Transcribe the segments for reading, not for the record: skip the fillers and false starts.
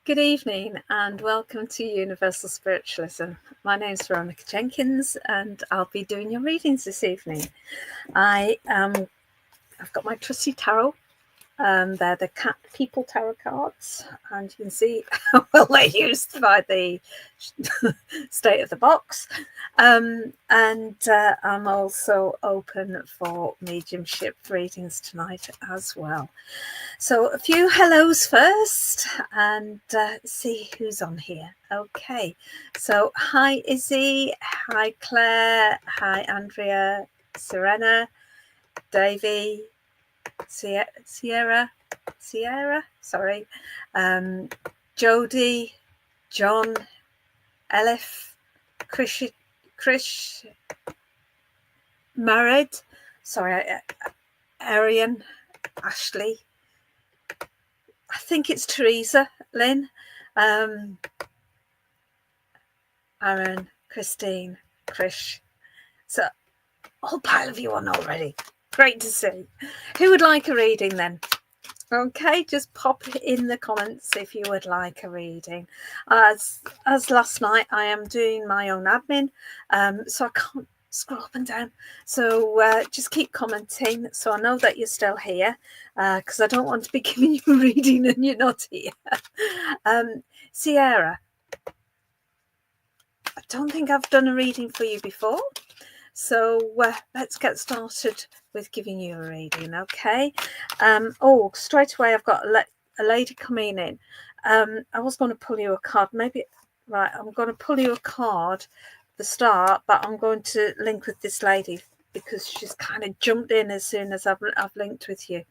Good evening and welcome to Universal Spiritualism. My name is Veronica Jenkins and I'll be doing your readings this evening. I've got my trusty tarot. They're the Cat People Tarot cards, and you can see how well they're used by the state of the box. And I'm also open for mediumship readings tonight as well. So a few hellos first and see who's on here. Okay, so hi Izzy, hi Claire, hi Andrea, Serena, Davey, Sierra, sorry, Jody, John, Elif, Krish, Married, sorry, Arian, Ashley, I think it's Teresa, Lynn, Aaron, Christine, Krish. So, a whole pile of you on already. Great to see. Who would like a reading then? Okay, just pop in the comments if you would like a reading. As last night, I am doing my own admin, so I can't scroll up and down. So just keep commenting so I know that you're still here, because I don't want to be giving you a reading and you're not here. Sierra, I don't think I've done a reading for you before. So let's get started with giving you a reading, okay? Straight away I've got a lady coming in. I was going to pull you a card. Maybe, right, I'm going to pull you a card at the start, but I'm going to link with this lady because she's kind of jumped in as soon as I've linked with you.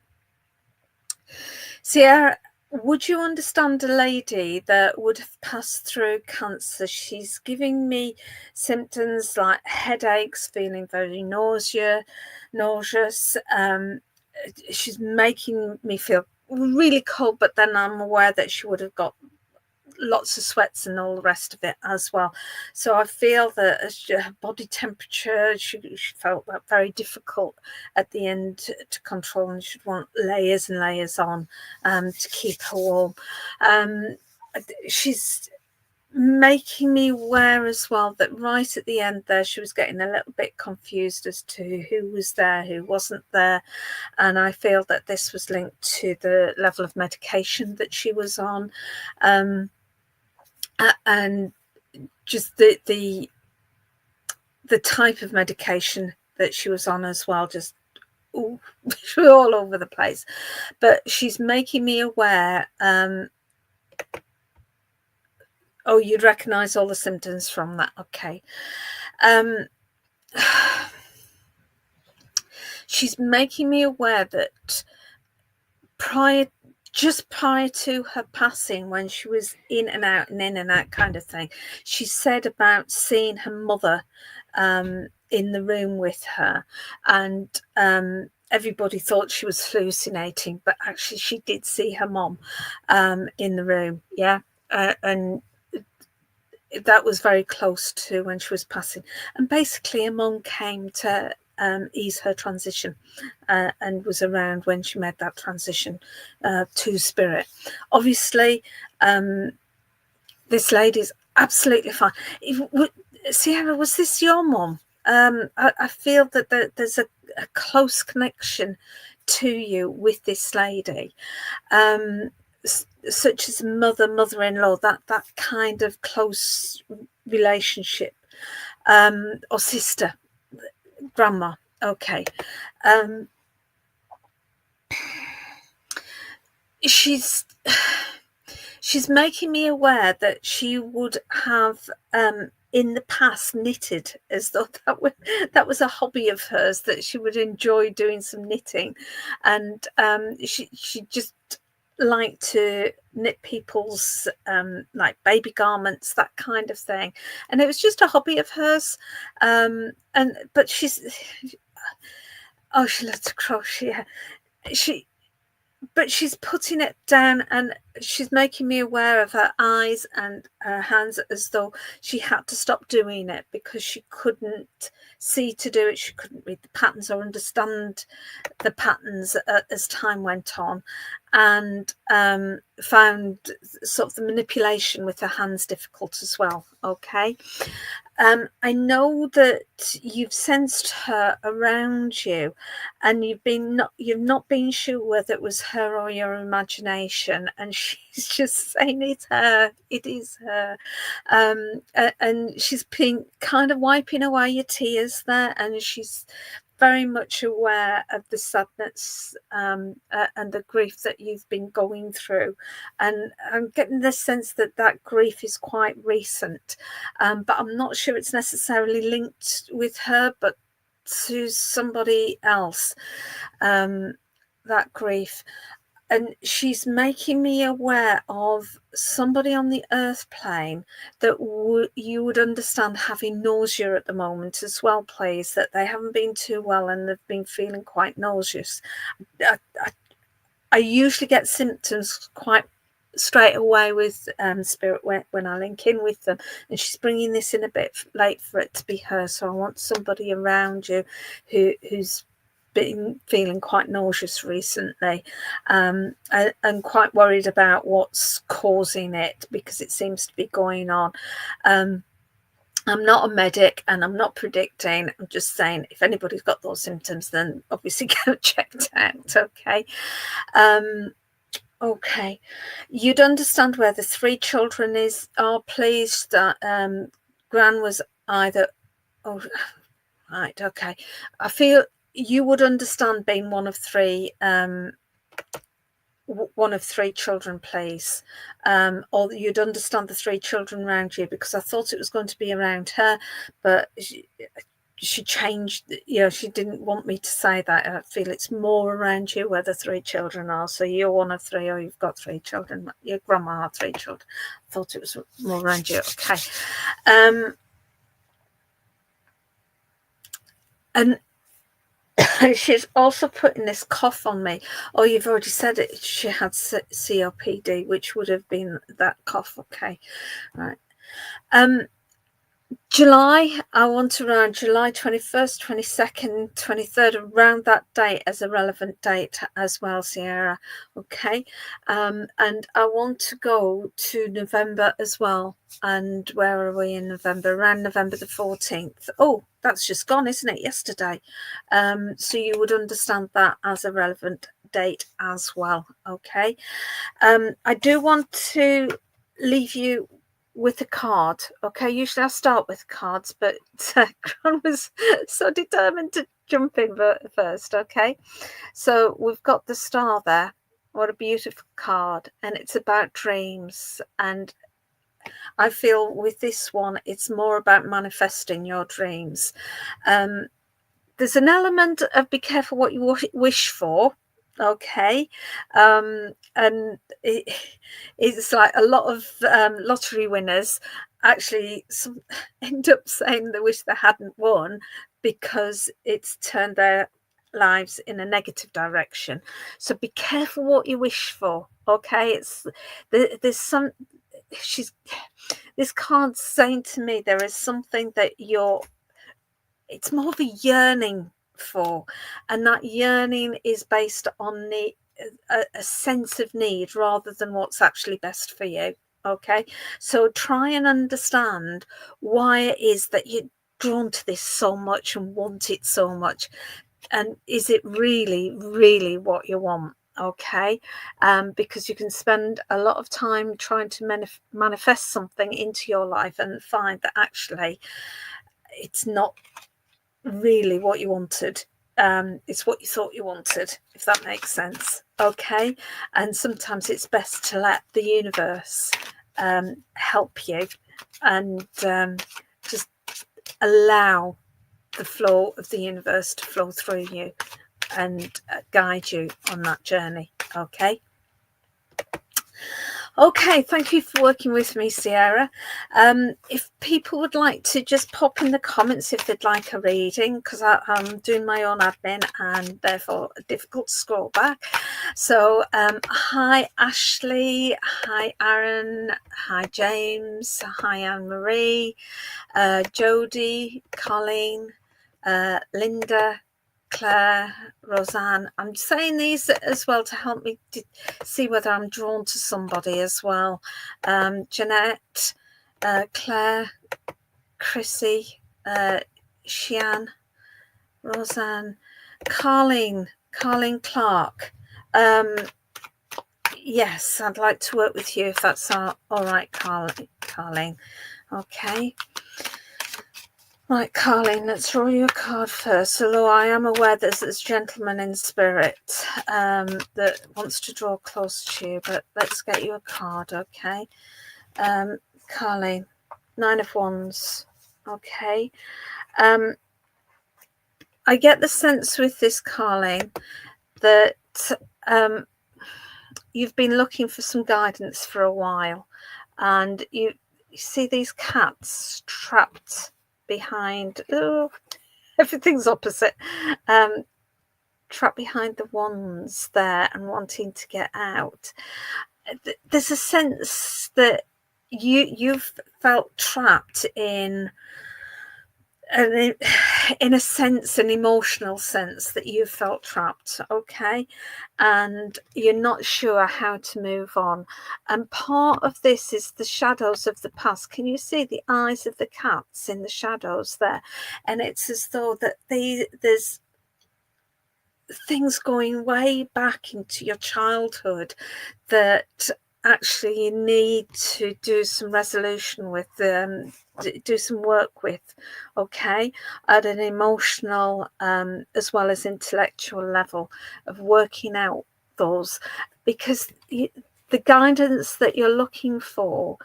Sierra, would you understand a lady that would have passed through cancer? She's giving me symptoms like headaches, feeling very nauseous. She's making me feel really cold, but then I'm aware that she would have got lots of sweats and all the rest of it as well. So I feel that as her body temperature, she felt that very difficult at the end to control, and she'd want layers and layers on to keep her warm. She's making me aware as well that right at the end there, she was getting a little bit confused as to who was there, who wasn't there. And I feel that this was linked to the level of medication that she was on. And just the type of medication that she was on as well, just all over the place. But she's making me aware. You'd recognise all the symptoms from that. Okay. She's making me aware that just prior to her passing, when she was in and out kind of thing, she said about seeing her mother in the room with her, and everybody thought she was hallucinating, but actually she did see her mom in the room. And that was very close to when she was passing. And basically her mum came to ease her transition and was around when she made that transition to spirit. Obviously, this lady's absolutely fine. Sierra, was this your mum? I feel that there's a close connection to you with this lady, such as mother-in-law, that kind of close relationship, or sister, grandma. Okay. She's making me aware that she would have in the past knitted, as though that was a hobby of hers, that she would enjoy doing some knitting, and she just liked to knit people's like baby garments, that kind of thing, and it was just a hobby of hers. But she loves to crochet. But she's putting it down, and she's making me aware of her eyes and her hands as though she had to stop doing it because she couldn't see to do it. She couldn't read the patterns or understand the patterns as time went on, and found sort of the manipulation with her hands difficult as well. Okay. I know that you've sensed her around you, and you've not been sure whether it was her or your imagination, and she's just saying it's her, it is her, and she's been kind of wiping away your tears there, and she's very much aware of the sadness and the grief that you've been going through, and I'm getting the sense that that grief is quite recent, but I'm not sure it's necessarily linked with her, but to somebody else, that grief. And she's making me aware of somebody on the earth plane that you would understand having nausea at the moment as well, please, that they haven't been too well and they've been feeling quite nauseous. I usually get symptoms quite straight away with spirit when I link in with them, and she's bringing this in a bit late for it to be her, so I want somebody around you who's been feeling quite nauseous recently, and quite worried about what's causing it, because it seems to be going on. I'm not a medic and I'm not predicting. I'm just saying if anybody's got those symptoms, then obviously get checked out. Okay. Okay, you'd understand where the 3 children are pleased. That Gran was either. Oh, right. Okay, I feel you would understand being one of 3. One of 3 children, please, or you'd understand the 3 children around you, because I thought it was going to be around her, but she changed. She didn't want me to say that. I feel it's more around you where the 3 children are. So you're one of 3, or you've got 3 children. Your grandma had 3 children. I thought it was more around you. Okay. And she's also putting this cough on me. Oh, you've already said it. She had COPD, which would have been that cough. Okay. Right. July, I want around July 21st, 22nd, 23rd, around that date as a relevant date as well, Sierra. Okay. And I want to go to November as well. And where are we in November? Around November the 14th. Oh, that's just gone, isn't it? Yesterday. So you would understand that as a relevant date as well. Okay. I do want to leave you with a card. Okay, usually I start with cards, but Gran was so determined to jump in first. Okay, so we've got the star there. What a beautiful card, and it's about dreams. And I feel with this one, it's more about manifesting your dreams. There's an element of be careful what you wish for. Okay, and it's like a lot of lottery winners actually end up saying they wish they hadn't won, because it's turned their lives in a negative direction. So be careful what you wish for. Okay, there's some. This card's saying to me there is something that it's more of a yearning for, and that yearning is based on a sense of need rather than what's actually best for you. Okay, so try and understand why it is that you're drawn to this so much and want it so much, and is it really what you want? Okay, because you can spend a lot of time trying to manifest something into your life and find that actually it's not really what you wanted. It's what you thought you wanted, if that makes sense. Okay, and sometimes it's best to let the universe help you, and just allow the flow of the universe to flow through you and guide you on that journey. Okay. Okay, thank you for working with me, Sierra. If people would like to just pop in the comments if they'd like a reading, because I'm doing my own admin and therefore difficult to scroll back. So hi Ashley, hi Aaron, hi James, hi Anne-Marie, Jodie, Colleen, Linda, Claire, Roseanne. I'm saying these as well to help me see whether I'm drawn to somebody as well. Jeanette, Claire, Chrissy, Shian, Roseanne, Carleen Clark. Yes, I'd like to work with you if that's all right, Carleen. Okay. Right, Carleen, let's draw you a card first. Although I am aware there's this gentleman in spirit that wants to draw close to you, but let's get you a card, okay? Carleen, 9 of Wands, okay. I get the sense with this, Carleen, that you've been looking for some guidance for a while, and you see these cats trapped behind, everything's opposite, trapped behind the wands there and wanting to get out. There's a sense that you've felt trapped in a sense, an emotional sense, that you felt trapped, okay, and you're not sure how to move on. And part of this is the shadows of the past. Can you see the eyes of the cats in the shadows there? And it's as though that there's things going way back into your childhood that actually you need to do some resolution with, do some work with, okay, at an emotional as well as intellectual level, of working out those, because the guidance that you're looking for,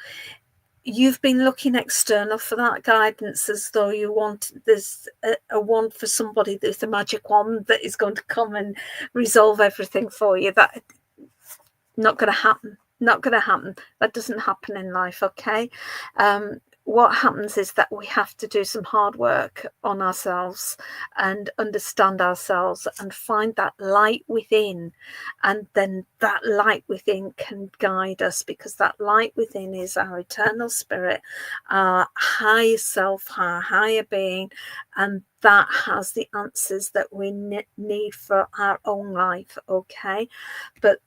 you've been looking external for that guidance, as though you want, there's a wand for somebody, there's a magic wand that is going to come and resolve everything for you. That not going to happen. Not going to happen. That doesn't happen in life, okay? What happens is that we have to do some hard work on ourselves and understand ourselves and find that light within, and then that light within can guide us, because that light within is our eternal spirit, our higher self, our higher being, and that has the answers that we need for our own life, okay? But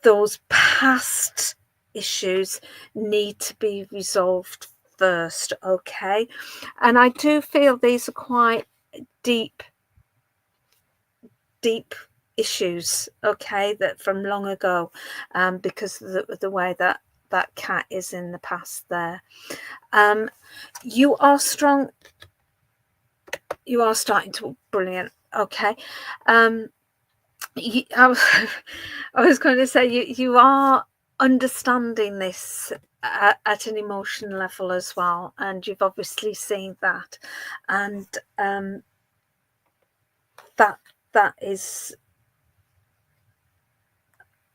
those past issues need to be resolved first, okay? And I do feel these are quite deep issues, okay, that from long ago, because of the way that cat is in the past there. You are strong. You are starting to, brilliant, okay. I was going to say you are understanding this at an emotional level as well, and you've obviously seen that, and that is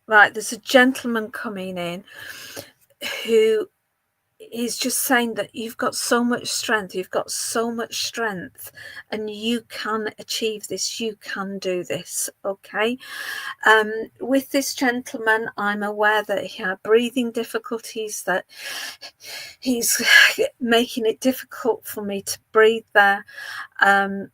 right. There's a gentleman coming in who is just saying that you've got so much strength, and you can achieve this, you can do this, okay? With this gentleman, I'm aware that he had breathing difficulties, that he's making it difficult for me to breathe there, and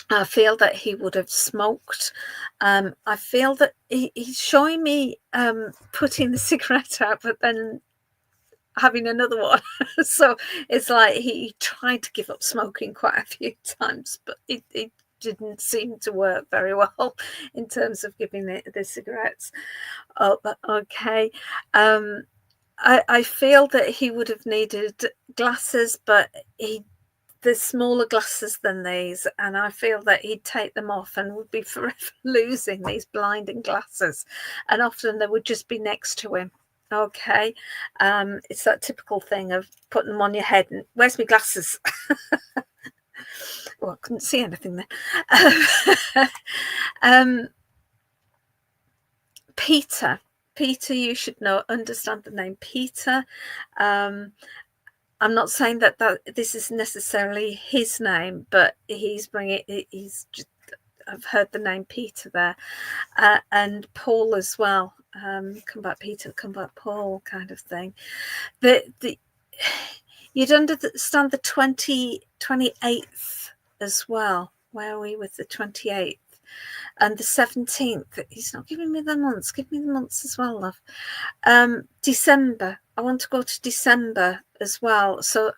I feel that he would have smoked. I feel that he's showing me putting the cigarette out, but then having another one. So it's like he tried to give up smoking quite a few times, but it didn't seem to work very well in terms of giving the cigarettes up, okay. I feel that he would have needed glasses, but there's smaller glasses than these, and I feel that he'd take them off and would be forever losing these blinding glasses, and often they would just be next to him, okay. It's that typical thing of putting them on your head and, where's my glasses? Well, I couldn't see anything there. Peter, Peter, you should understand the name Peter. I'm not saying that this is necessarily his name, but he's just, I've heard the name Peter there, and Paul as well. Come back, Peter. Come back, Paul, kind of thing. You'd understand the 28th as well. Where are we with the 28th? And the 17th. He's not giving me the months. Give me the months as well, love. December. I want to go to December as well. So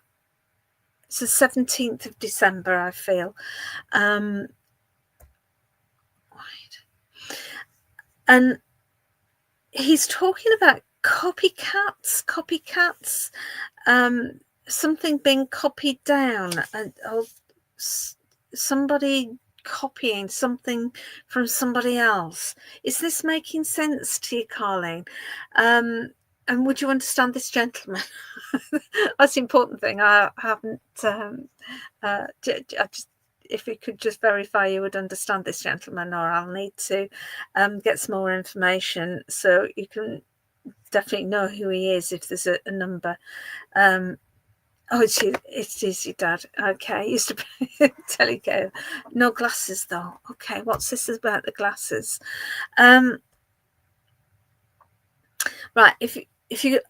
it's the 17th of December, I feel. Right. And he's talking about copycats, something being copied down, or somebody copying something from somebody else. Is this making sense to you, Carleen? And would you understand this gentleman? That's the important thing. I haven't if you could just verify you would understand this gentleman, or I'll need to get some more information so you can definitely know who he is if there's a number. Oh, it is your dad. Okay, used to be Telecare. No glasses though. Okay, what's this about the glasses? Right, if you're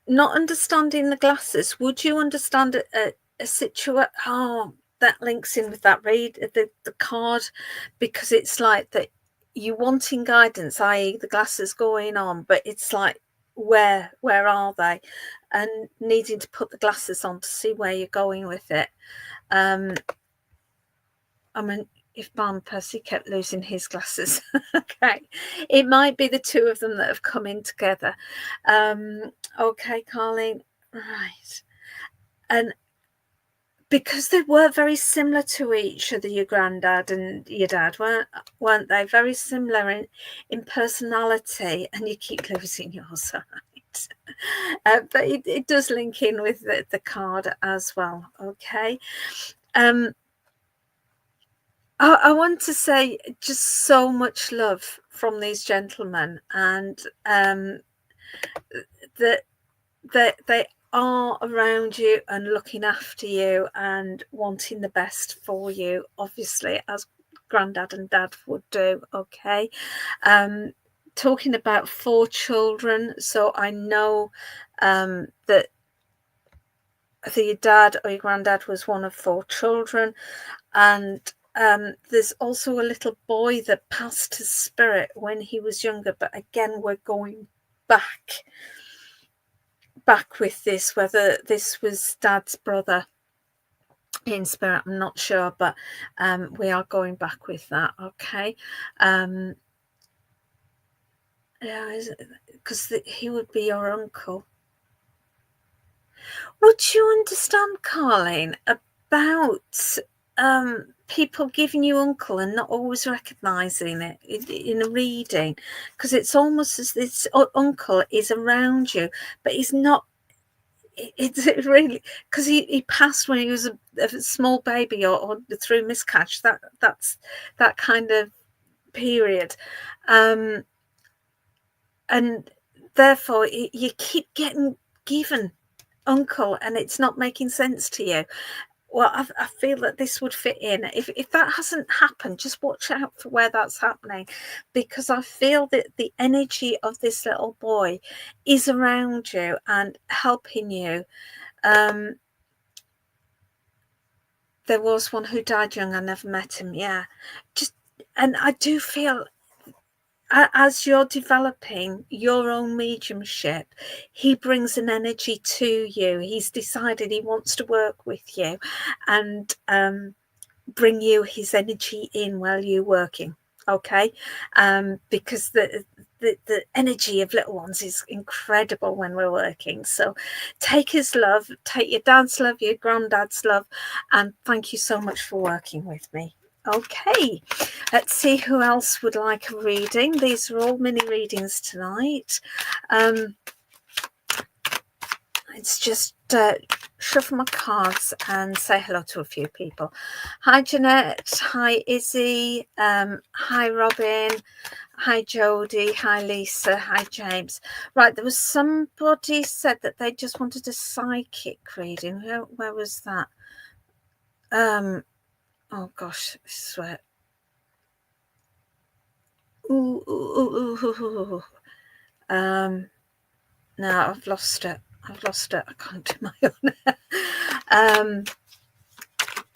not understanding the glasses, would you understand a situation? Oh, that links in with that the card, because it's like that you wanting guidance, i.e. the glasses going on, but it's like where are they, and needing to put the glasses on to see where you're going with it. I mean, if Barn Percy kept losing his glasses, okay, it might be the two of them that have come in together. Okay, Carleen, right. And because they were very similar to each other, your granddad and your dad, weren't they? Very similar in personality, and you keep losing yours, right? But it does link in with the card as well, okay? I want to say just so much love from these gentlemen, and that they are around you and looking after you and wanting the best for you, obviously, as granddad and dad would do, okay? Talking about 4 children, so I know that either your dad or your granddad was one of 4 children, and there's also a little boy that passed his spirit when he was younger, but again, we're going back with this, whether this was dad's brother in spirit, I'm not sure, but we are going back with that, okay? Yeah, because he would be your uncle. Would you understand, Carleen, about people giving you uncle and not always recognising it in a reading? Because it's almost as this uncle is around you, but he's not. It's really, because he passed when he was a small baby or through miscarriage. That's that kind of period, and therefore you keep getting given uncle, and it's not making sense to you. Well, I feel that this would fit in. If that hasn't happened, just watch out for where that's happening, because I feel that the energy of this little boy is around you and helping you. There was one who died young. I never met him. Yeah, and I do feel, as you're developing your own mediumship, he brings an energy to you. He's decided he wants to work with you and bring you his energy in while you're working, okay? Because the energy of little ones is incredible when we're working. So take his love, take your dad's love, your granddad's love, and thank you so much for working with me. Okay, let's see who else would like a reading. These are all mini readings tonight. Let's just shuffle my cards and say hello to a few people. Hi, Jeanette. Hi, Izzy. Hi, Robin. Hi Jodie, hi Lisa, hi James. Right, there was somebody said that they just wanted a psychic reading. Where was that? Oh gosh, I swear. Ooh. No, I've lost it. I can't do my own.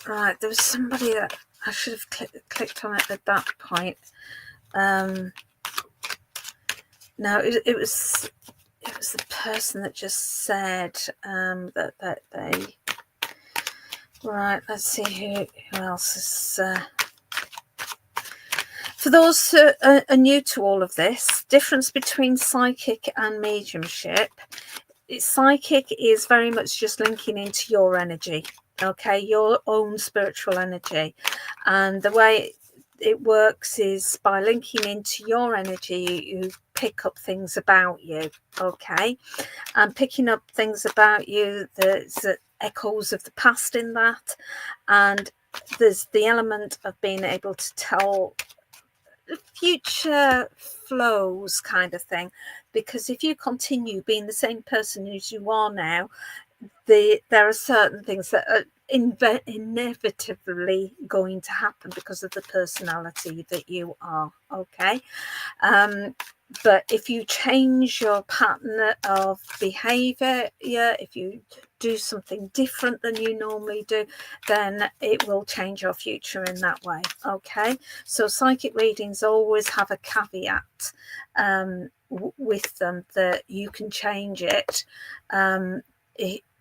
Right, there was somebody that I should have clicked on it at that point. No, it was the person that just said that they. Right, let's see who else is. For those who are new to all of this, difference between psychic and mediumship. Psychic is very much just linking into your energy, okay, your own spiritual energy, and the way it works is by linking into your energy, you pick up things about you, okay, and picking up things about you, there's echoes of the past in that, and there's the element of being able to tell future flows kind of thing, because if you continue being the same person as you are now, there are certain things that are inevitably going to happen because of the personality that you are, okay. But if you change your pattern of behavior, if you do something different than you normally do, then it will change your future in that way, okay. So psychic readings always have a caveat with them, that you can change it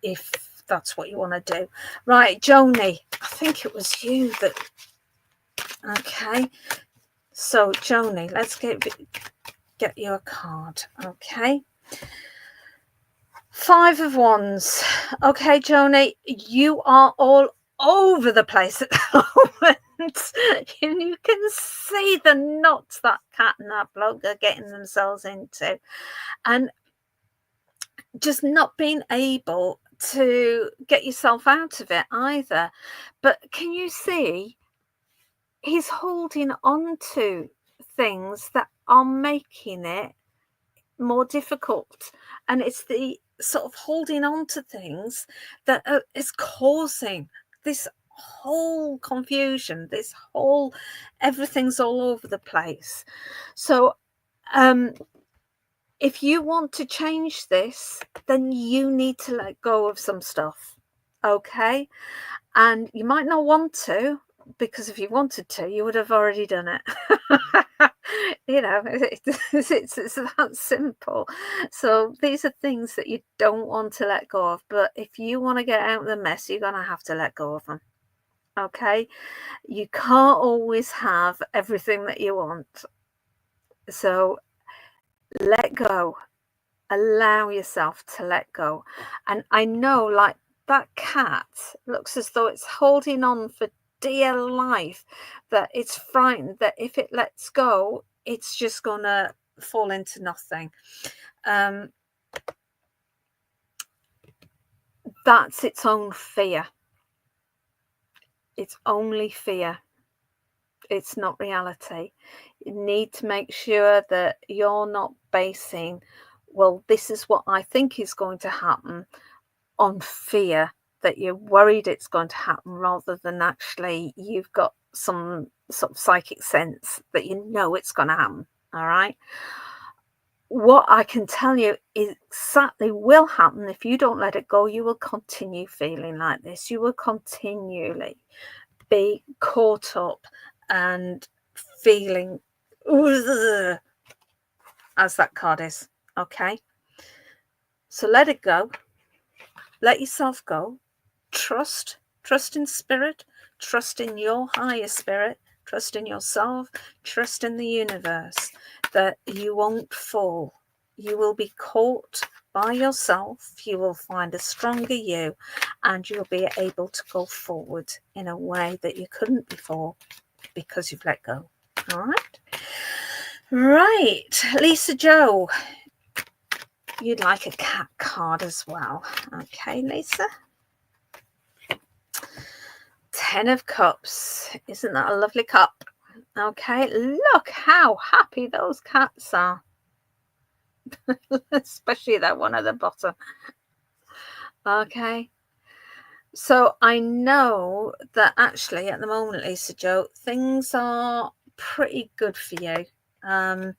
if that's what you want to do. Right, Joni, I think it was you that. Okay, so Joni, let's get you a card. Okay, 5 of Wands. Okay, Joni, you are all over the place at the moment. And you can see the knots that cat and that bloke are getting themselves into, and just not being able to get yourself out of it either. But can you see he's holding on to things that are making it more difficult, and it's the sort of holding on to things that is causing this whole confusion, this whole everything's all over the place. So if you want to change this, then you need to let go of some stuff, okay? And you might not want to, because if you wanted to, you would have already done it. You know, it's that simple. So these are things that you don't want to let go of. But if you want to get out of the mess, you're going to have to let go of them. Okay? You can't always have everything that you want. So let go. Allow yourself to let go. And I know, like, that cat looks as though it's holding on for dear life, that it's frightened that if it lets go, it's just gonna fall into nothing. That's its own fear. It's only fear. It's not reality. You need to make sure that you're not basing, well, this is what I think is going to happen, on fear, that you're worried it's going to happen, rather than actually you've got some sort of psychic sense that you know it's going to happen. All right. What I can tell you exactly will happen if you don't let it go. You will continue feeling like this. You will continually be caught up and feeling as that card is. Okay. So let it go. Let yourself go. Trust in spirit, trust in your higher spirit, trust in yourself, trust in the universe, that you won't fall. You will be caught by yourself. You will find a stronger you, and you'll be able to go forward in a way that you couldn't before, because you've let go. All right, Lisa Joe, you'd like a cat card as well. Okay, Lisa. 10 of Cups. Isn't that a lovely cup? Okay, look how happy those cats are. Especially that one at the bottom. Okay. So I know that actually at the moment, Lisa Jo, things are pretty good for you. That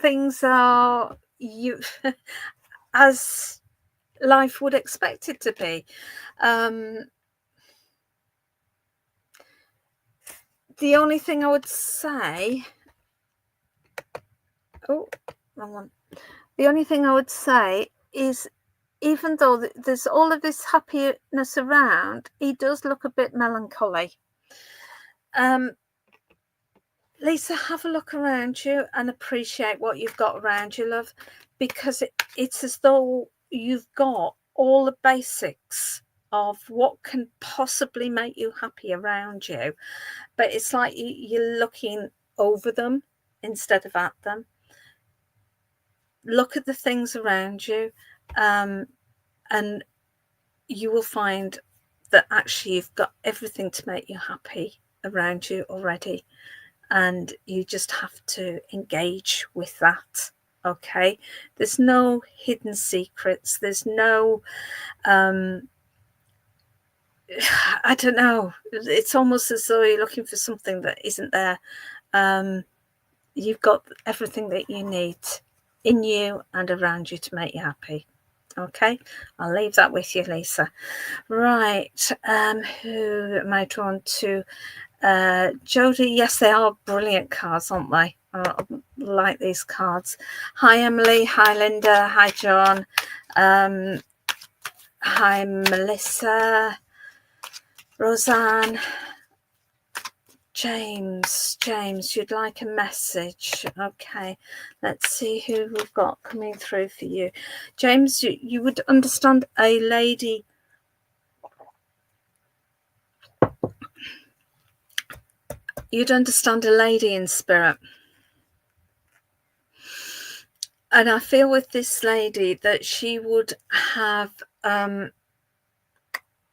things are you as life would expect it to be. The only thing I would say, wrong one. The only thing I would say is, even though there's all of this happiness around, he does look a bit melancholy. Lisa, have a look around you and appreciate what you've got around you, love, because it's as though you've got all the basics of what can possibly make you happy around you, but it's like you're looking over them instead of at them. Look at the things around you, and you will find that actually you've got everything to make you happy around you already. And you just have to engage with that. Okay, there's no hidden secrets, there's no I don't know, it's almost as though you're looking for something that isn't there. You've got everything that you need in you and around you to make you happy. Okay, I'll leave that with you, Lisa. Right, who am I drawn to? Jodie, yes, they are brilliant cards, aren't they? I like these cards. Hi, Emily. Hi, Linda. Hi, John. Hi, Melissa. Roseanne. James, you'd like a message. Okay, let's see who we've got coming through for you. James, you would understand a lady. You'd understand a lady in spirit. And I feel with this lady that she would have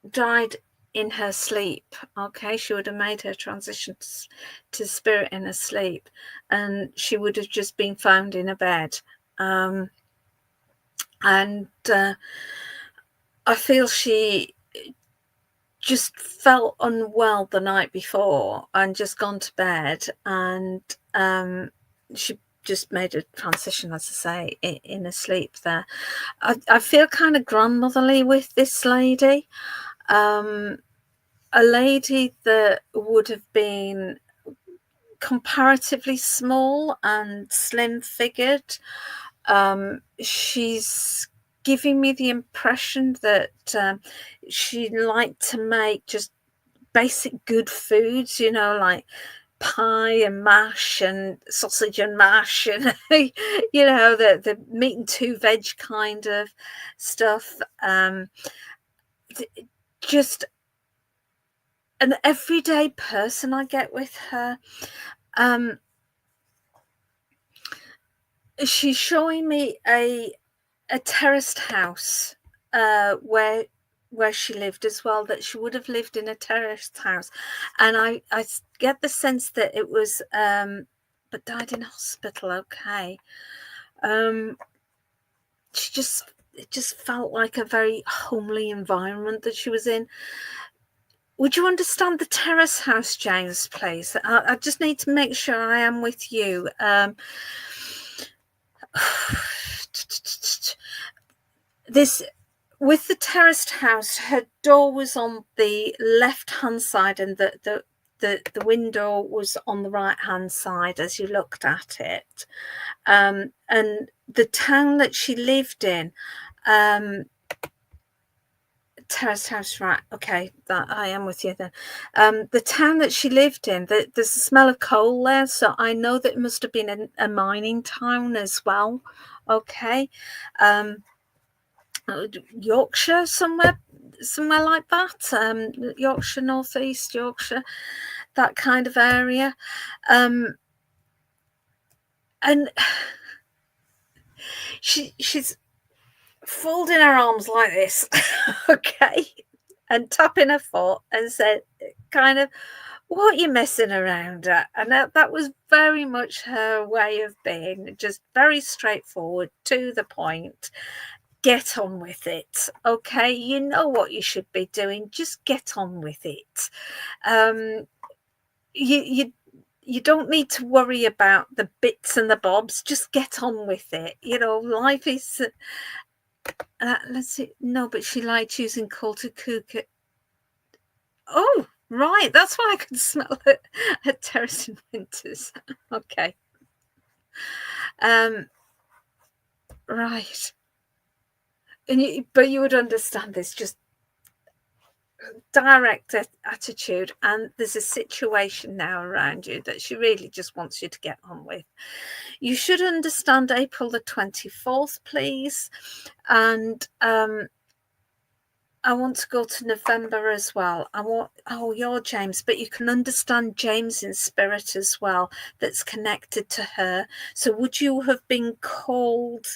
died in her sleep. Okay, she would have made her transition to spirit in her sleep, and she would have just been found in a bed. And I feel she just felt unwell the night before and just gone to bed, and she just made a transition, as I say, in her sleep there. I feel kind of grandmotherly with this lady. A lady that would have been comparatively small and slim figured. She's giving me the impression that she liked to make just basic good foods, like pie and mash and sausage and mash and the meat and two veg kind of stuff. Just an everyday person I get with her. She's showing me a terraced house where she lived as well, that she would have lived in a terraced house, and I get the sense that it was but died in hospital. Okay. It just felt like a very homely environment that she was in. Would you understand the terrace house, James, please? I just need to make sure I am with you. This, with the terraced house, her door was on the left-hand side, and the window was on the right-hand side as you looked at it. And the town that she lived in, terraced house, right? Okay, that I am with you then. The town that she lived in, there's a smell of coal there, so I know that it must have been a mining town as well. Okay. Yorkshire, somewhere like that. Yorkshire, northeast Yorkshire, that kind of area. And she's folding her arms like this. Okay. and tapping her foot and said, kind of, what are you messing around at? And that was very much her way of being, just very straightforward, to the point. Get on with it. Okay, you know what you should be doing. Just get on with it. You don't need to worry about the bits and the bobs. Just get on with it. You know, life is. Let's see. No, but she liked using cold to cook it. Oh, right. That's why I could smell it at Terrace in Winters. Okay. Right. But you would understand this, just direct attitude, and there's a situation now around you that she really just wants you to get on with. You should understand April the 24th, please. And I want to go to November as well. You're James, but you can understand James in spirit as well, that's connected to her. So would you have been called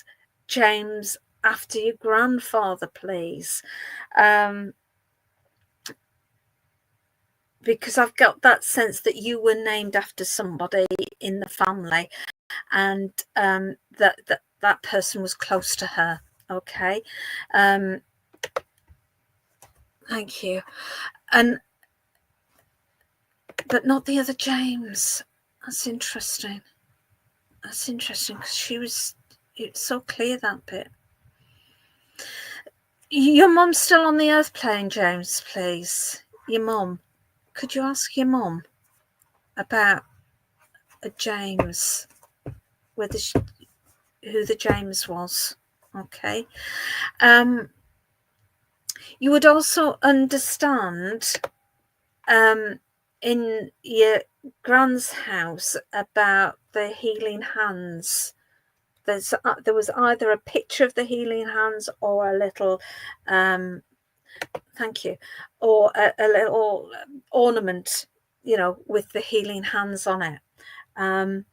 James after your grandfather, please? Because I've got that sense that you were named after somebody in the family, and that person was close to her. Okay. Thank you. But not the other James. That's interesting. That's interesting, because it's so clear, that bit. Your mum's still on the earth plane, James, please. Your mum. Could you ask your mum about a James, who the James was? Okay. You would also understand in your grand's house about the healing hands. There was either a picture of the healing hands or a little thank you, or a little ornament, you know, with the healing hands on it. And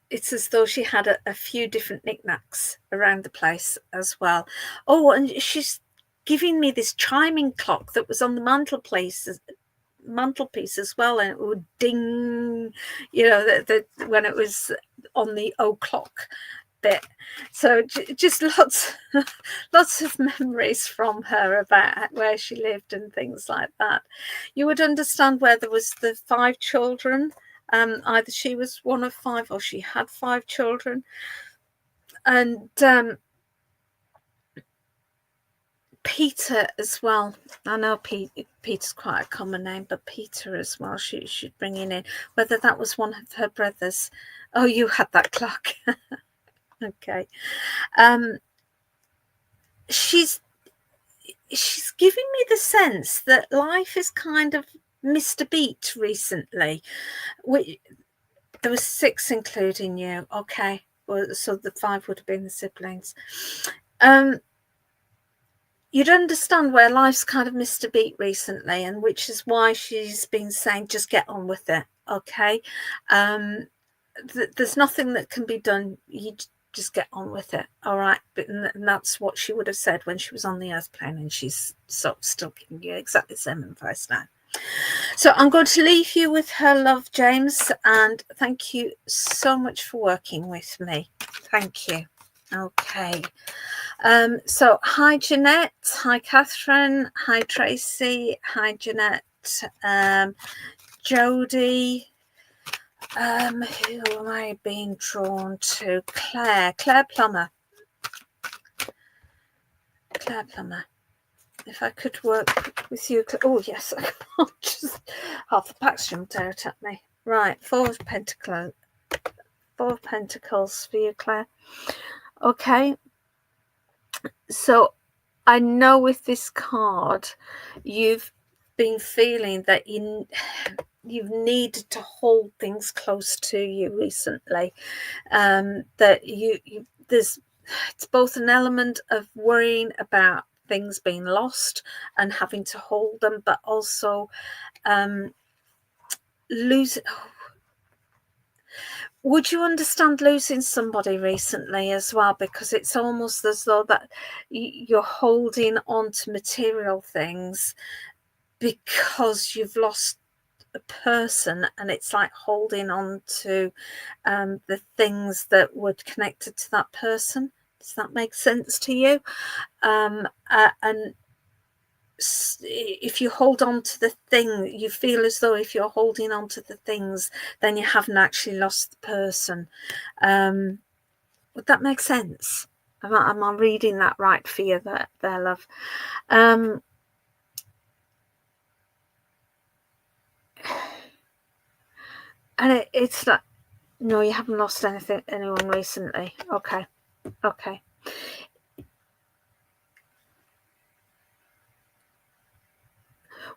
it's as though she had a few different knickknacks around the place as well. Oh, and she's giving me this chiming clock that was on the mantelpiece as well, and it would ding, you know, when it was on the o'clock bit. So just lots of memories from her about where she lived and things like that. You would understand where there was the 5 children. Either she was one of 5 or she had 5 children. And Peter as well. I know Peter's quite a common name, but Peter as well, she'd bring in whether that was one of her brothers. Oh, you had that clock. Okay. She's giving me the sense that life is kind of missed a beat recently. There was 6 including you. Okay. Well, so the 5 would have been the siblings. You'd understand where life's kind of missed a beat recently, and which is why she's been saying, just get on with it. Okay. There's nothing that can be done. You just get on with it. All right. And that's what she would have said when she was on the earth plane, and she's still giving you exactly the same advice now. So I'm going to leave you with her love, James, and thank you so much for working with me. Thank you. Okay. So hi Jeanette, hi Catherine, hi Tracy, hi Jeanette, Jodie, who am I being drawn to? Claire Plummer. If I could work with you. Oh yes, I can't, just half the pack's jumped out at me. Right, 4 of Pentacles. 4 of Pentacles for you, Claire. Okay. So I know with this card, you've been feeling that you've needed to hold things close to you recently. That it's both an element of worrying about things being lost and having to hold them, but also Would you understand losing somebody recently as well? Because it's almost as though that you're holding on to material things because you've lost a person, and it's like holding on to the things that were connected to that person. Does that make sense to you? And if you hold on to the thing, you feel as though if you're holding on to the things, then you haven't actually lost the person. Would that make sense? Am I reading that right for you there, love? And it's like, no, you haven't lost anyone recently. Okay.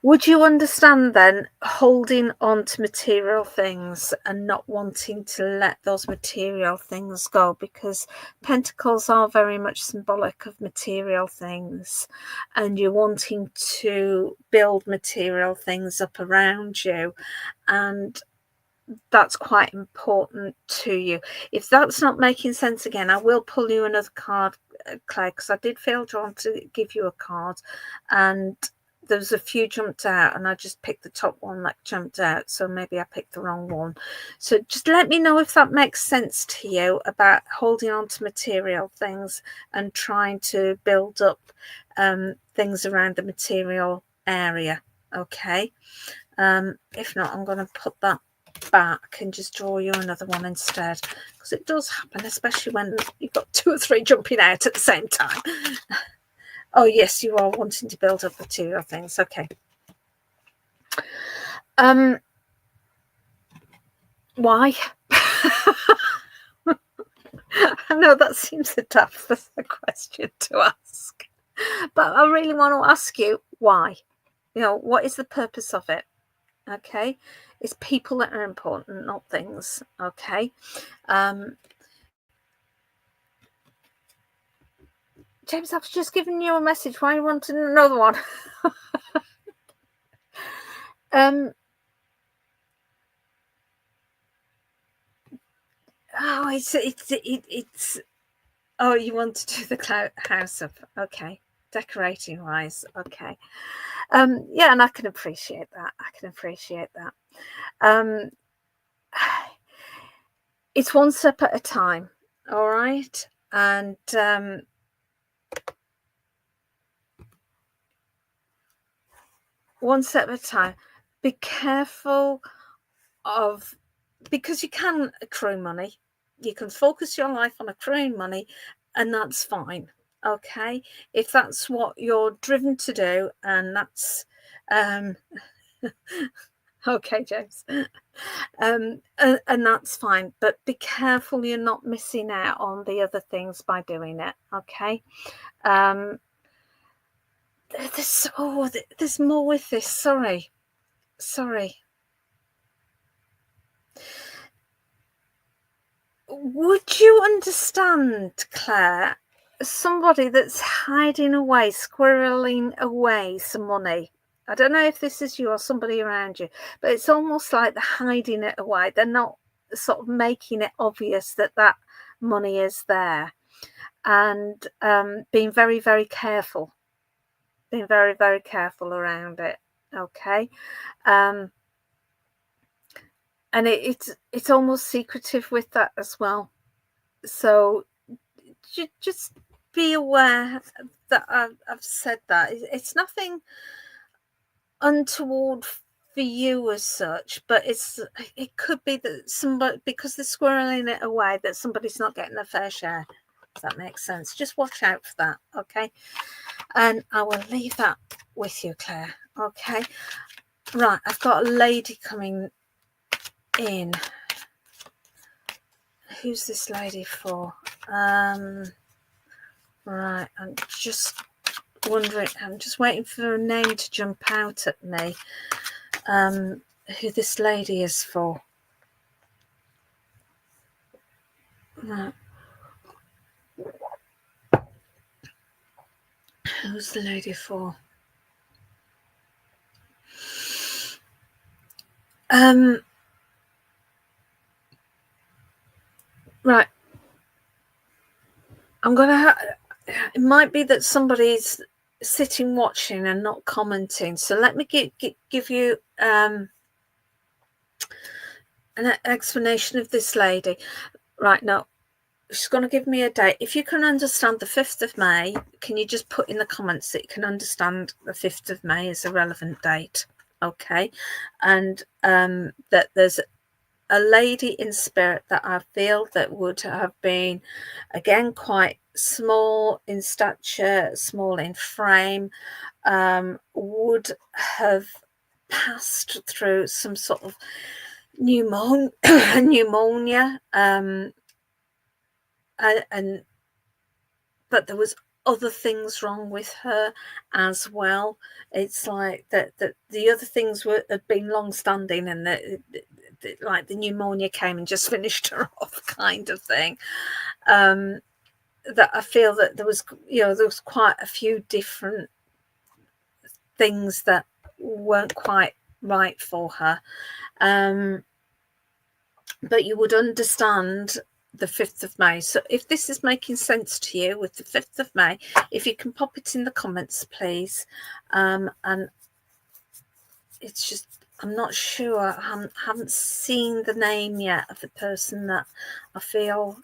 Would you understand then holding on to material things and not wanting to let those material things go? Because pentacles are very much symbolic of material things, and you're wanting to build material things up around you, and that's quite important to you. If that's not making sense again, I will pull you another card, Claire, because I did feel drawn to give you a card, and there's a few jumped out, and I just picked the top one that jumped out, so maybe I picked the wrong one. So just let me know if that makes sense to you about holding on to material things and trying to build up things around the material area. Okay. If not, I'm going to put that back and just draw you another one instead, because it does happen, especially when you've got 2 or 3 jumping out at the same time. Oh yes, you are wanting to build up material things. Okay. Why? I know that seems a tough question to ask, but I really want to ask you why. You know, what is the purpose of it? Okay, it's people that are important, not things. Okay. James, I've just given you a message. Why are you wanting another one? Oh, it's. Oh, you want to do the house up? Okay, decorating wise. Okay. Yeah, and I can appreciate that. It's one step at a time. All right, and one step at a time. Be careful of, because you can accrue money. You can focus your life on accruing money, and that's fine. Okay, if that's what you're driven to do, and that's okay, James, and that's fine, but be careful you're not missing out on the other things by doing it. Okay. There's more with this. Sorry. Would you understand, Claire, somebody that's hiding away, squirreling away some money? I don't know if this is you or somebody around you, but it's almost like they're hiding it away. They're not sort of making it obvious that that money is there, and being very, very careful. Being very, very careful around it. Okay. And it's almost secretive with that as well. So just be aware that I've said that. It's nothing untoward for you as such, but it could be that somebody, because they're squirreling it away, that somebody's not getting their fair share. If that makes sense. Just watch out for that. Okay. And I will leave that with you, Claire. Okay. Right, I've got a lady coming in. Who's this lady for? Right, I'm just wondering. I'm just waiting for a name to jump out at me. Who this lady is for? Right. Who's the lady for? Right. I'm going to it might be that somebody's sitting watching and not commenting. So let me give you an explanation of this lady. Right now, she's going to give me a date. If you can understand the 5th of May, can you just put in the comments that you can understand the 5th of May is a relevant date? Okay. And that there's a lady in spirit that I feel that would have been, again, quite small in stature, small in frame, would have passed through some sort of pneumonia, but there was other things wrong with her as well. It's like that the other things had been long standing, and like the pneumonia came and just finished her off, kind of thing. That I feel that there was quite a few different things that weren't quite right for her. But you would understand the 5th of May. So if this is making sense to you with the 5th of May, if you can pop it in the comments, please. And it's just, I'm not sure. I haven't seen the name yet of the person that I feel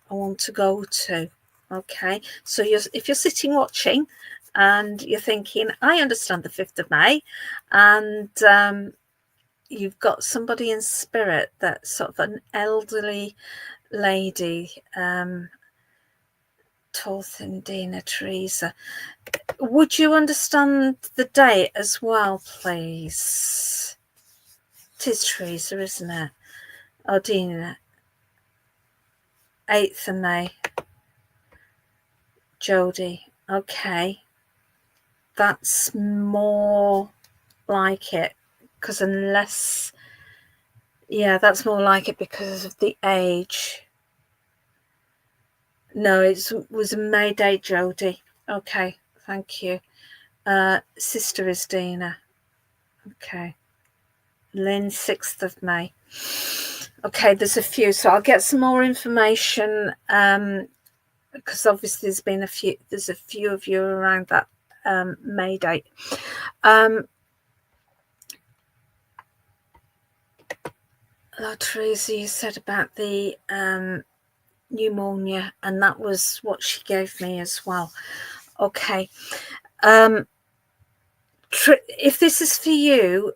I want to go to. Okay, so if you're sitting watching and you're thinking, I understand the 5th of May, and you've got somebody in spirit that's sort of an elderly lady, tall, thin Dina Teresa. Would you understand the date as well, please? It is Teresa, isn't it? Oh, Dina. 8th of May. Jodie. Okay. That's more like it. Because unless... Yeah, that's more like it because of the age. No, it was a May date, Jodie. Okay, thank you. Sister is Dina. Okay. Lynn, 6th of May. Okay, there's a few, so I'll get some more information, because obviously there's a few of you around that May date. Teresa, you said about the pneumonia, and that was what she gave me as well. Okay. If this is for you,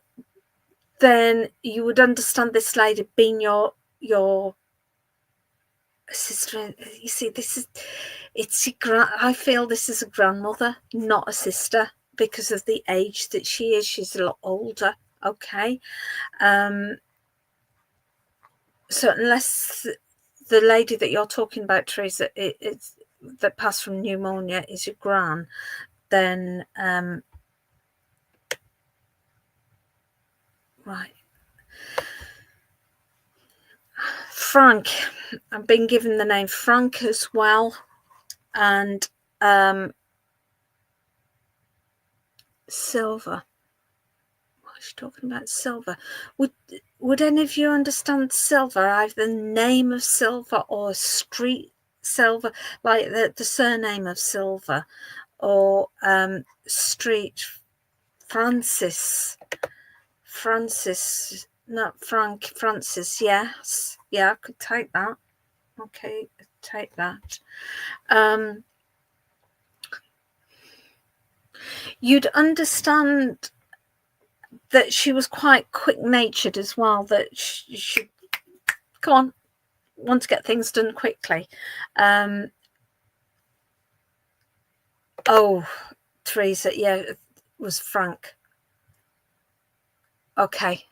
then you would understand this lady being your sister. You see, I feel this is a grandmother, not a sister, because of the age that she is. She's a lot older. Okay. So unless the lady that you're talking about, Teresa, it's that passed from pneumonia is your gran, then right. Frank, I've been given the name Frank as well, and Silver. What is she talking about? Silver. Would any of you understand Silver? Either the name of Silver or street Silver, like the surname of Silver, or street Francis, not Frank, Francis. Yes, yeah, I could take that. Okay, take that. You'd understand that she was quite quick-natured as well, that she come on, want to get things done quickly. Oh, Teresa, yeah, it was Frank. Okay.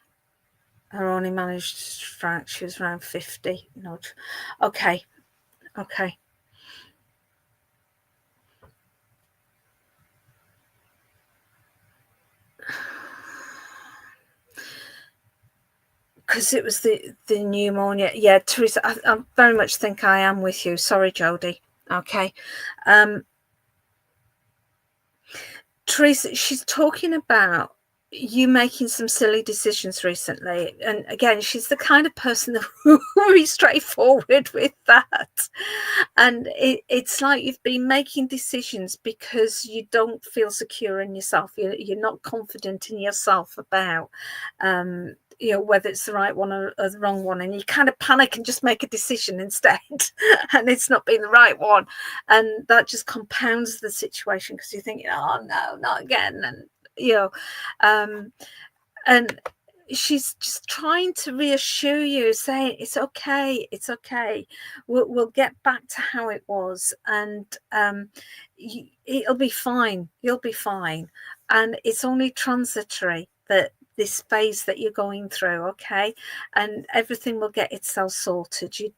Her only managed Frank, she was around 50. No, okay. Okay. Because it was the pneumonia. Yeah, Teresa, I very much think I am with you. Sorry, Jodie. Okay. Teresa, she's talking about you making some silly decisions recently. And again, she's the kind of person that will be straightforward with that. And it's like you've been making decisions because you don't feel secure in yourself. You're not confident in yourself about whether it's the right one or the wrong one, and you kind of panic and just make a decision instead and it's not been the right one, and that just compounds the situation because you think, oh no, not again. And and she's just trying to reassure you, saying it's okay, we'll get back to how it was, and it'll be fine, you'll be fine, and it's only transitory, that this phase that you're going through, okay, and everything will get itself sorted. You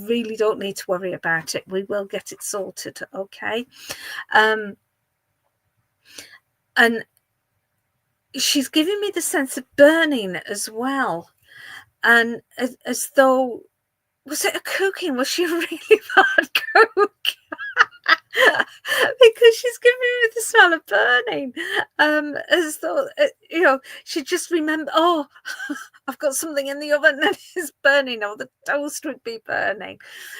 really don't need to worry about it. We will get it sorted, okay. And she's giving me the sense of burning as well, and as though, was it a cooking? Was she a really bad cook? Because she's giving me the smell of burning, as though she just remembered, oh, I've got something in the oven and it's burning, or the toast would be burning.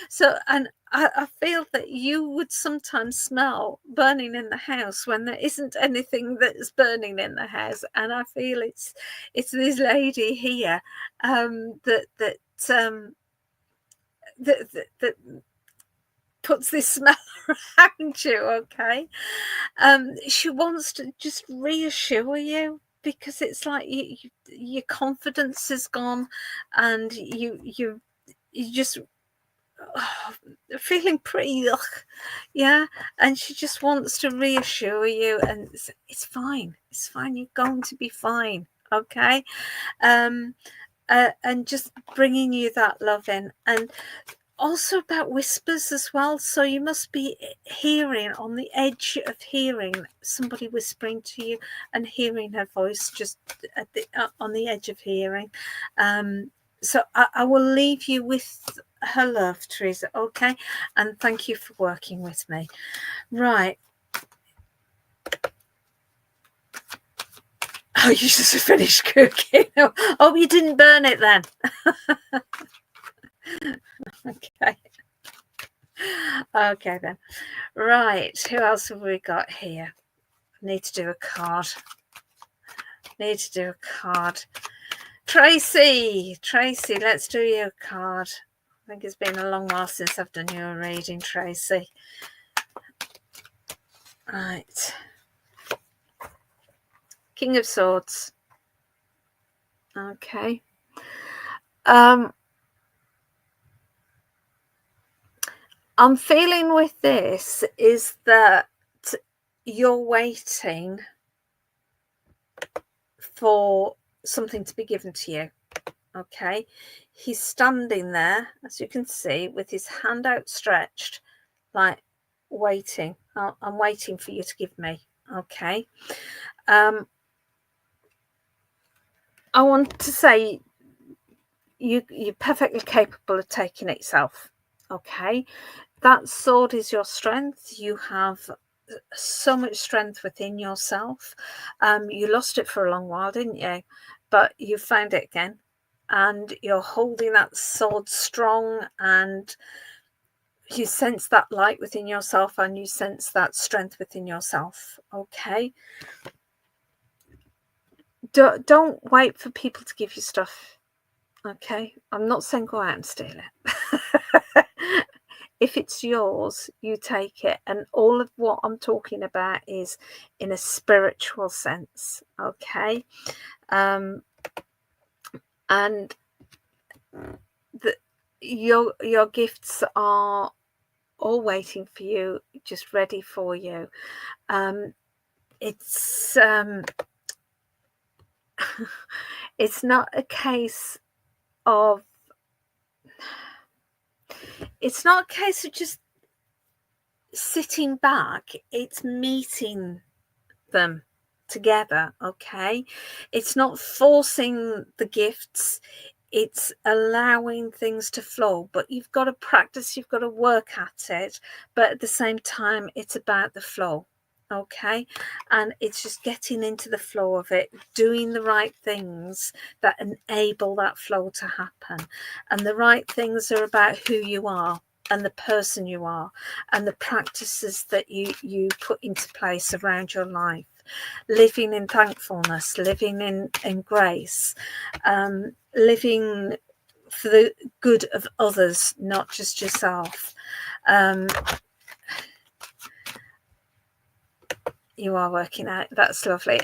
So, and I feel that you would sometimes smell burning in the house when there isn't anything that's burning in the house. And I feel it's this lady here that puts this smell around you, okay. She wants to just reassure you, because it's like your confidence is gone, and you just feeling pretty yeah, and she just wants to reassure you, and it's fine, you're going to be fine, okay. And just bringing you that love in, and also about whispers as well. So you must be hearing, on the edge of hearing somebody whispering to you, and hearing her voice just on the edge of hearing. So I will leave you with her love, Teresa, okay? And thank you for working with me. Right. Oh, you just finished cooking. Oh, you didn't burn it then. Okay then. Right, who else have we got here? Need to do a card. Tracy, let's do your card. I think it's been a long while since I've done your reading, Tracy. Right. King of Swords. Okay. I'm feeling with this is that you're waiting for something to be given to you, okay. He's standing there, as you can see, with his hand outstretched, like waiting. I'm waiting for you to give me, okay. I want to say you're perfectly capable of taking it yourself, okay. That sword is your strength. You have so much strength within yourself. You lost it for a long while, didn't you? But you found it again, and you're holding that sword strong, and you sense that light within yourself, and you sense that strength within yourself, okay. Don't wait for people to give you stuff, okay. I'm not saying go out and steal it. If it's yours, you take it. And all of what I'm talking about is in a spiritual sense, okay. And your gifts are all waiting for you, just ready for you. It's it's not a case of just sitting back. It's meeting them together, okay. It's not forcing the gifts, it's allowing things to flow. But you've got to practice, you've got to work at it, but at the same time it's about the flow, Okay, and it's just getting into the flow of it, doing the right things that enable that flow to happen. And the right things are about who you are and the person you are and the practices that you put into place around your life, living in thankfulness, living in grace, living for the good of others, not just yourself. You are working out. That's lovely.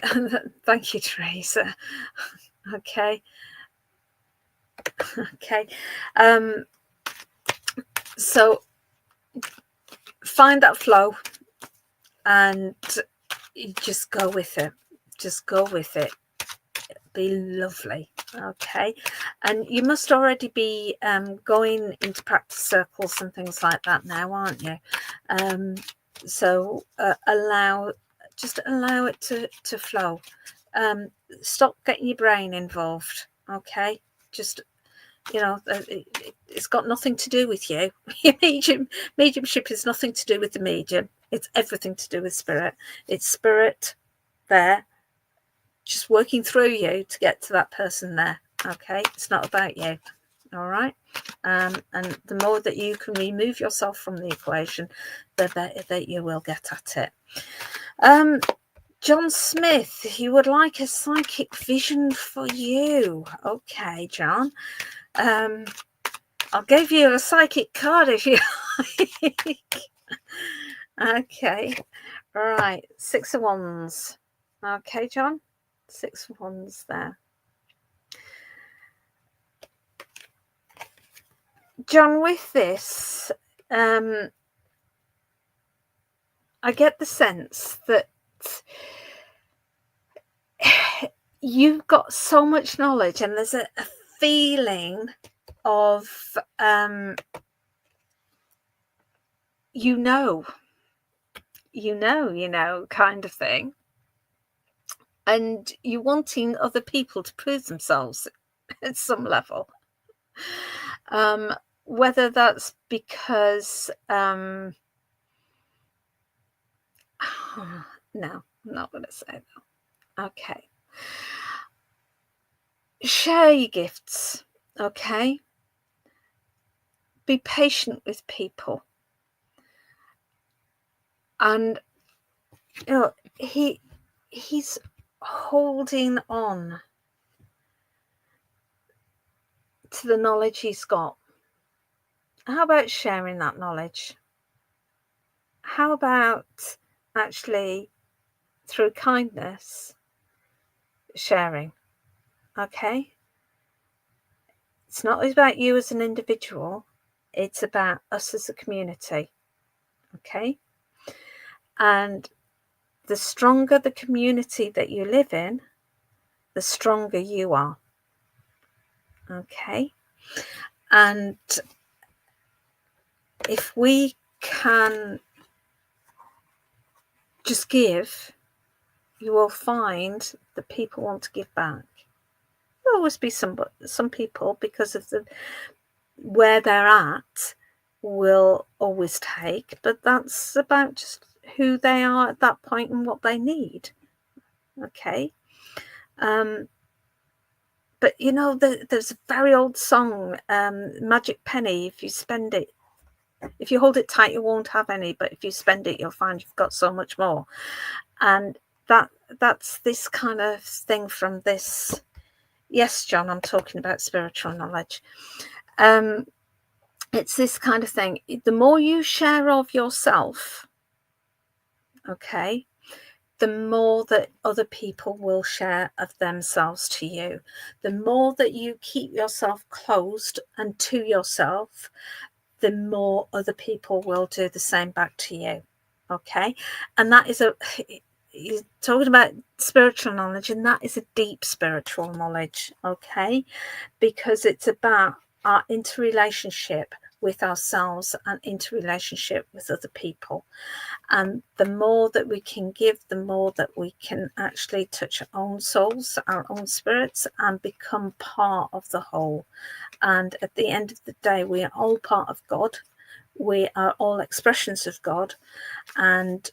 Thank you, Teresa. Okay. Okay. So find that flow and you just go with it. Just go with it. Be lovely. Okay. And you must already be going into practice circles and things like that now, aren't you? So allow it to flow. Stop getting your brain involved. Okay, just, you know, it's got nothing to do with you. Mediumship is nothing to do with the medium. It's everything to do with spirit. It's spirit there just working through you to get to that person there. Okay, it's not about you. All right. And the more that you can remove yourself from the equation, the better that you will get at it. John Smith, he would like a psychic vision for you. Okay, John. I'll give you a psychic card if you like. Okay. Right. 6 of Wands. Okay, John. 6 of Wands there. John, with this, I get the sense that you've got so much knowledge and there's a feeling of, you know, kind of thing. And you're wanting other people to prove themselves at some level. Whether that's because, no, I'm not going to say that. Okay. Share your gifts, okay? Be patient with people. And, you know, he's holding on to the knowledge he's got. How about sharing that knowledge? How about actually, through kindness, sharing? Okay? It's not about you as an individual. It's about us as a community. Okay? And the stronger the community that you live in, the stronger you are. Okay? And if we can just give, you will find that people want to give back. There'll always be some people, because of where they're at, will always take, but that's about just who they are at that point and what they need. Okay. But you know, there's a very old song, Magic Penny. If you hold it tight, you won't have any, but if you spend it, you'll find you've got so much more. And that's this kind of thing from this. Yes, John, I'm talking about spiritual knowledge. It's this kind of thing. The more you share of yourself, okay, the more that other people will share of themselves to you. The more that you keep yourself closed and to yourself, the more other people will do the same back to you. Okay. And that is you're talking about spiritual knowledge, and that is a deep spiritual knowledge. Okay. Because it's about our interrelationship with ourselves and interrelationship with other people. And the more that we can give, the more that we can actually touch our own souls, our own spirits, and become part of the whole. And at the end of the day, we are all part of God. We are all expressions of God. And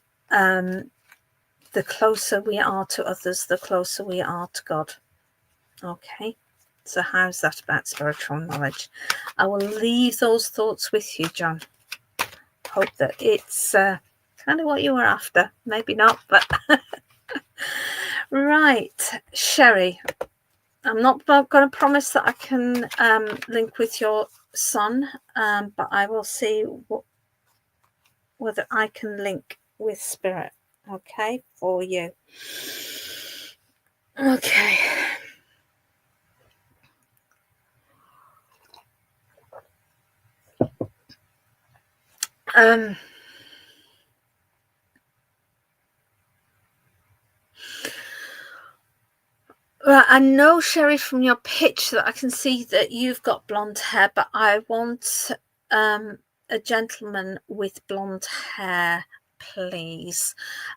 the closer we are to others, the closer we are to God. Okay, so how's that about spiritual knowledge? I will leave those thoughts with you, John. Hope that it's kind of what you were after. Maybe not, but right, Sherry. I'm not going to promise that I can link with your son, but I will see whether I can link with Spirit, okay, for you. Okay. Well, I know, Sherry, from your pitch that I can see that you've got blonde hair, but I want a gentleman with blonde hair, please.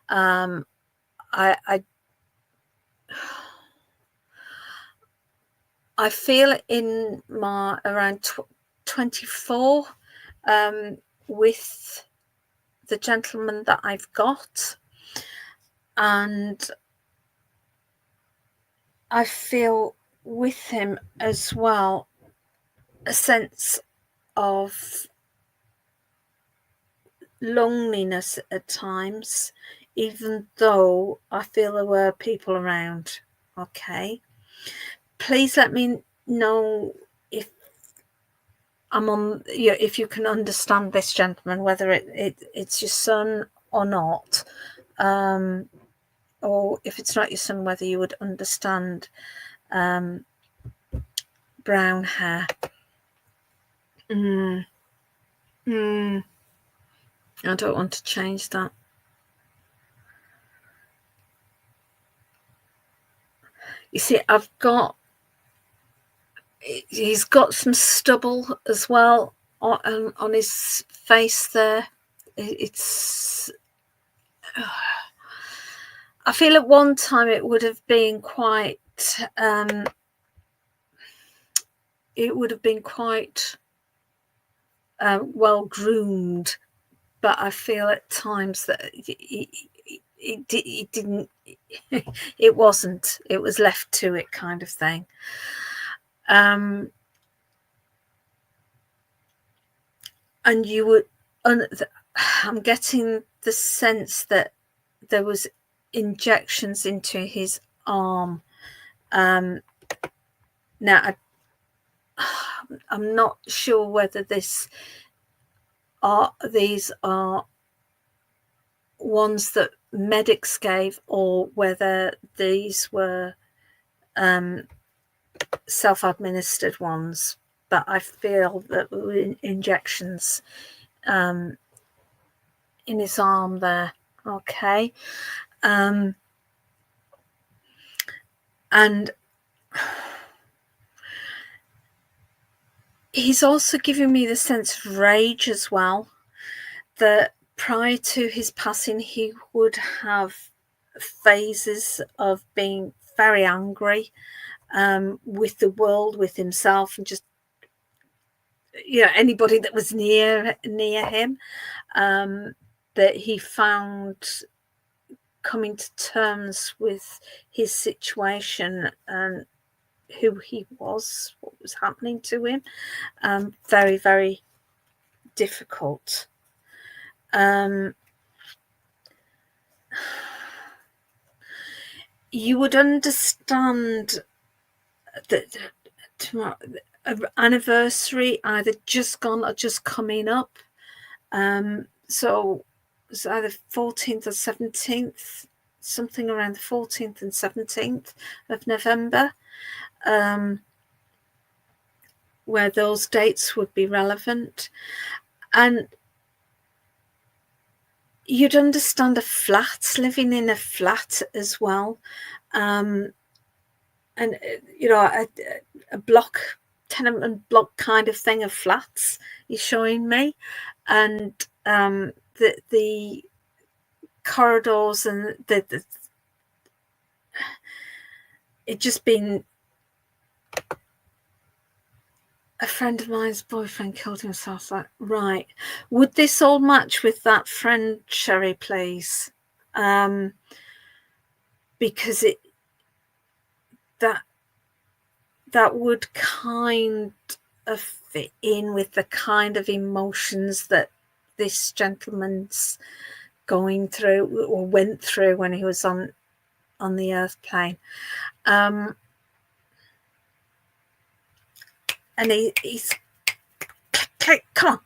I feel in my around 24 with the gentleman that I've got, and I feel with him as well a sense of loneliness at times, even though I feel there were people around. Okay, please let me know if I'm on, if you can understand this gentleman, whether it's your son or not, or if it's not your son, whether you would understand brown hair. I don't want to change that. You see, he's got some stubble as well on his face there. It's I feel at one time it would have been quite well groomed, but I feel at times that it didn't. It wasn't. It was left to it, kind of thing. And you would. I'm getting the sense that there was injections into his arm. Now, I'm not sure whether these are ones that medics gave or whether these were self-administered ones, but I feel that there were injections in his arm there. Okay. And he's also giving me the sense of rage as well, that prior to his passing, he would have phases of being very angry with the world, with himself, and just anybody that was near him, that he found coming to terms with his situation and who he was, what was happening to him, very, very difficult. You would understand that tomorrow anniversary either just gone or just coming up, so it's either 14th or 17th, something around the 14th and 17th of November, where those dates would be relevant. And you'd understand a flat, living in a flat as well, and a block, tenement block kind of thing of flats you're showing me, and the corridors and it just been. A friend of mine's boyfriend killed himself. Like, right, would this all match with that friend, Sherry, please? because that would kind of fit in with the kind of emotions that this gentleman's going through or went through when he was on the earth plane. And he's come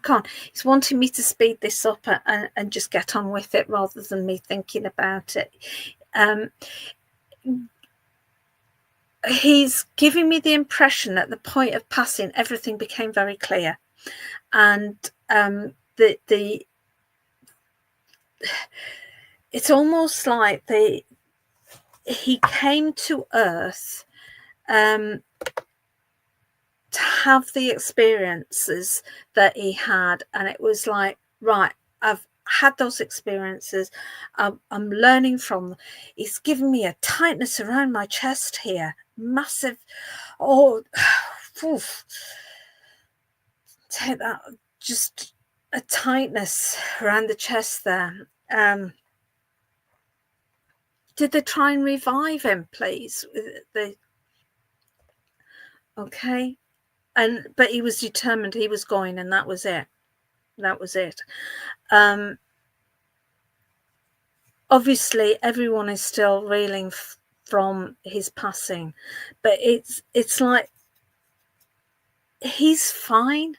on. He's wanting me to speed this up and just get on with it rather than me thinking about it. He's giving me the impression at the point of passing, everything became very clear. And it's almost like he came to Earth to have the experiences that he had, and it was like, right, I've had those experiences, I'm learning from them. He's given me a tightness around my chest here, massive. Take that, just a tightness around the chest there. Did they try and revive him, please? Okay. But he was determined, he was going, and that was it. Obviously everyone is still reeling from his passing, but it's like he's fine.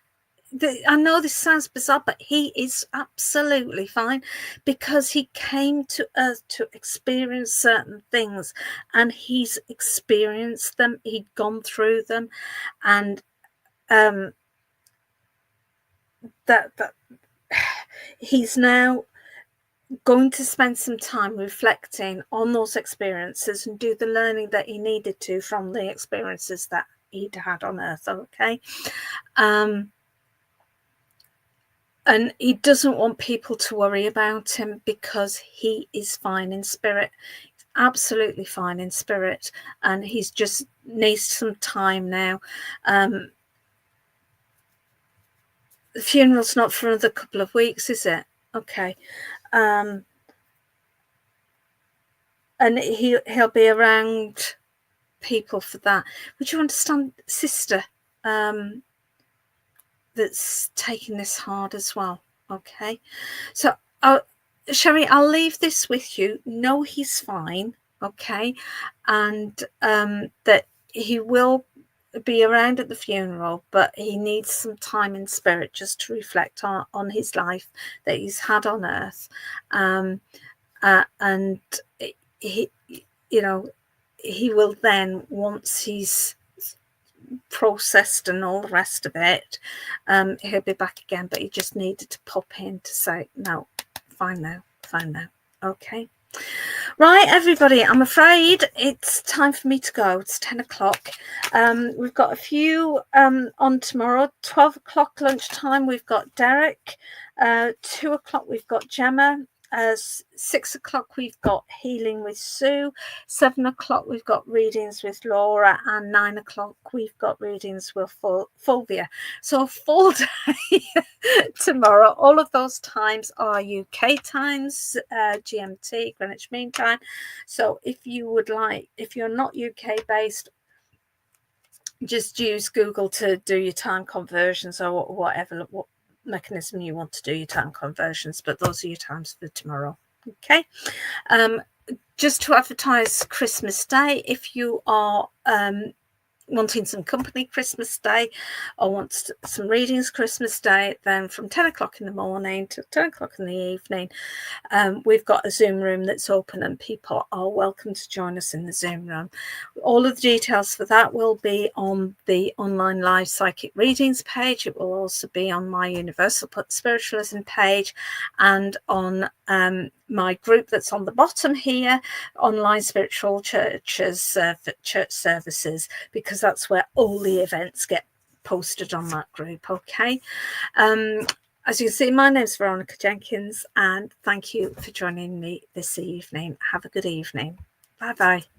I know this sounds bizarre, but he is absolutely fine, because he came to Earth to experience certain things, and he's experienced them, he'd gone through them, and that he's now going to spend some time reflecting on those experiences and do the learning that he needed to from the experiences that he'd had on Earth. Okay. And he doesn't want people to worry about him, because he is fine in spirit. He's absolutely fine in spirit, and he's just needs some time now. The funeral's not for another couple of weeks, is it? Okay. And he'll be around people for that. Would you understand, sister, that's taking this hard as well? Okay. So Sherry, I'll leave this with you. Know he's fine. Okay. And that he will be around at the funeral, but he needs some time in spirit just to reflect on his life that he's had on Earth. And he, he will then, once he's processed and all the rest of it, he'll be back again, but he just needed to pop in to say, no, fine now. Okay. Right, everybody, I'm afraid it's time for me to go. It's 10 o'clock. We've got a few on tomorrow. 12 o'clock lunchtime, we've got Derek. 2 o'clock, we've got Gemma. 6 o'clock, we've got Healing with Sue. 7 o'clock, we've got readings with Laura. And 9 o'clock, we've got readings with Fulvia. So a full day tomorrow. All of those times are UK times, GMT, Greenwich Mean Time. So if you're not UK based, just use Google to do your time conversions, or whatever mechanism you want to do your time conversions, but those are your times for tomorrow. Okay. Just to advertise Christmas Day, if you are wanting some company Christmas Day, or want some readings Christmas Day, then from 10 o'clock in the morning to 10 o'clock in the evening, we've got a Zoom room that's open, and people are welcome to join us in the Zoom room. All of the details for that will be on the online live psychic readings page. It will also be on my Universal Spiritualism page, and on my group that's on the bottom here, Online Spiritual Churches, church services, because that's where all the events get posted on that group. Okay. As you can see, my name's Veronica Jenkins, and thank you for joining me this evening. Have a good evening. Bye bye.